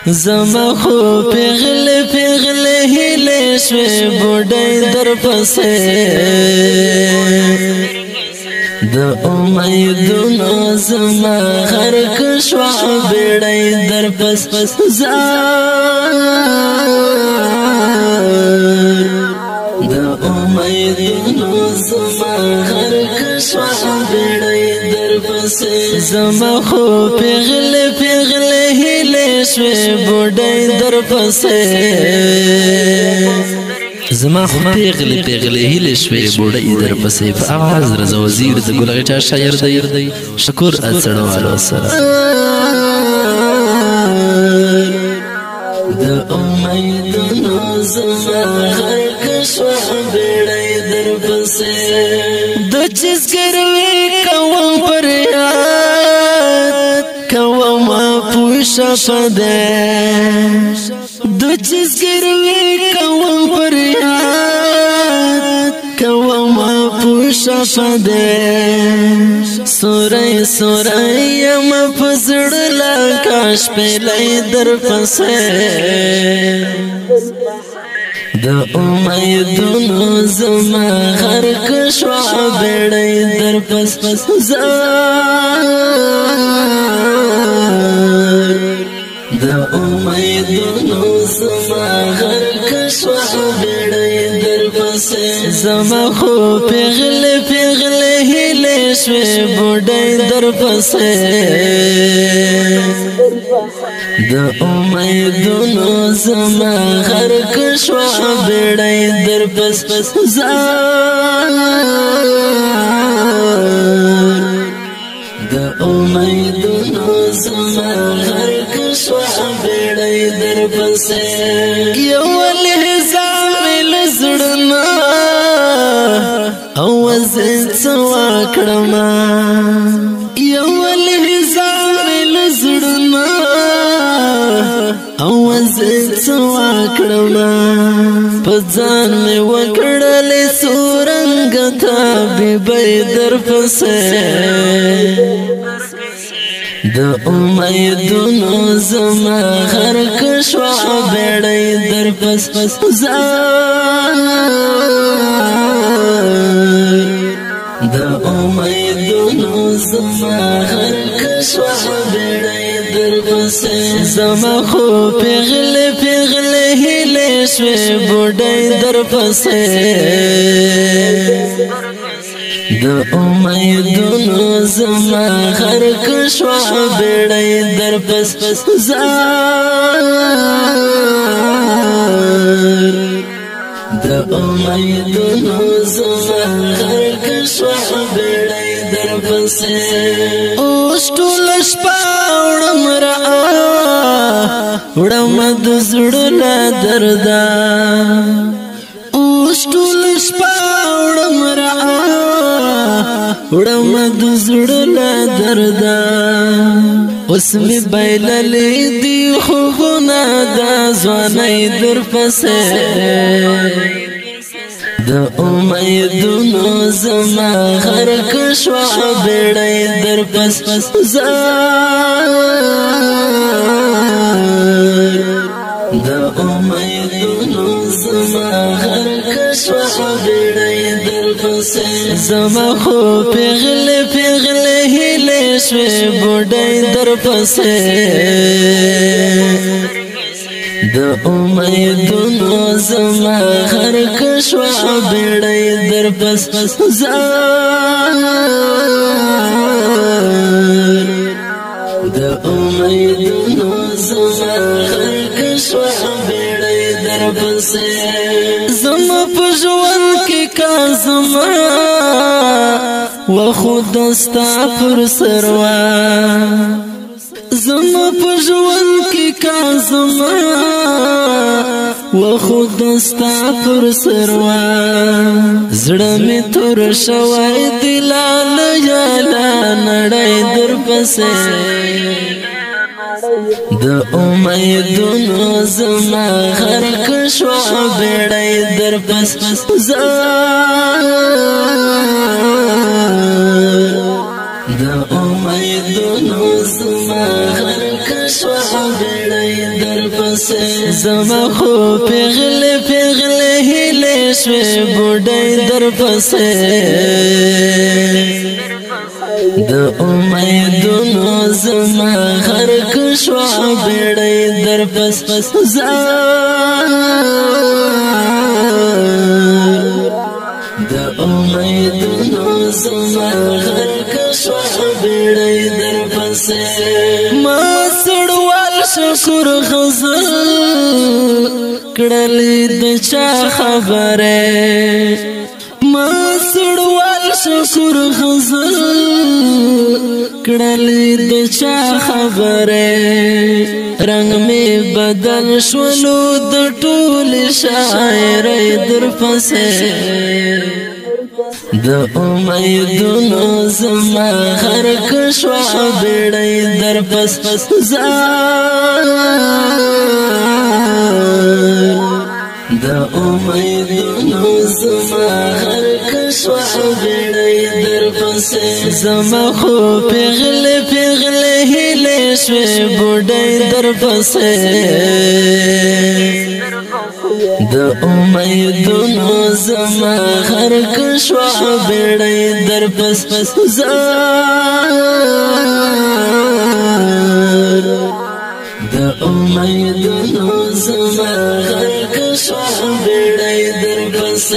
زما خو پیغل هیلې شوې بوډۍ در پسې د امیدونو زما غرق شوه بیړۍ در پس د امیدونو زما غرق شوه بیړۍ در پسې زما خو پیغل هیلې شوې بوډۍ در پسې زما خو پیغلې هیلې شوې بوډۍ در پسې په اواز رضا وزیر د ګل غټا شاعر دی شکر اڅړوالو سره د امیدونو زما غرق شوه بیړۍ در پسې د چسګروي کوم پر یاد کوم پوښه پده د چسګروي کوم پر یاد کوم پوښه پده سورای یم پزړلا کاش پلای در پسې د امیدونو زما غرق شوه بیړۍ در پس د امیدونو زما غرق شوه بیړۍ در پسې زما خو پیغل هیلې شوې بوډۍ در پسې د امیدونو زما غرق شوه بیړۍ در پس د امیدونو زما غرق شوه بیړۍ در پسې یو الهزام لزړنا او زه څه وکړم یو الهزام لزړنا او زه څه وکړم په ځان مې وکړلې سورنګ طبیبۍ در پسې د امیدونو زما غرق شوه بیړۍ در پس د امیدونو زما غرق شوه بیړۍ در پسې زما خو پیغل هیلې شوې بوډۍ در پسې د امیدونو زما غرق شوه بیړۍ در پس د امیدونو زما غرق شوه بیړۍ در پسې اوس ټول شپه وړم د زړه دردا اوس ټول شپه وړم د زړه دردا اوس می بایللې دی خوبونه د ځوانۍ در پسې د امیدونو زما غرق شوه بیړۍ در پس د امیدونو زما غرق شوه بیړۍ در پسې زما خو پیغل هیلې شوې بوډۍ در پسې د امیدونو زما غرق شوه بیړۍ در پس د امیدونو زما غرق شوه بیړۍ در پسې زما په ژوند کې کا زما و خود ستا پر سروا زما په ژوند کې کا زما و خود ستا پر سروا زړه می تور شوی دلال یالا نړۍ در پسې د امیدونو زما غرق شوه بیړۍ در پس دا امیدونو زما غر کشوا بیڑی در پسے زما خو پیغلے پیغلے ہیلے شوے بوڑی در پسے دا امیدونو زما غر کشوا بیڑی در پس دا امیدونو زما غر کشوا بیڑی در پسے ما سڑوال شکر غزل کڑلی دچا خبرے ما سڑوال شکر غزل کڑلی دچا خبرے رنگ میں بدل شولو د ټول شاعری در پسے دا امیدونو زما غر کشوا بیڑی در پس دا امیدونو زما غر کشوا بیڑی در پس زما خو پیغلے پیغلے ہیلے شوے بوڑی در پس دا امیدونو زما غر کشوا بیڑی در پس دا امیدونو زما غر کشوا بیڑی در پس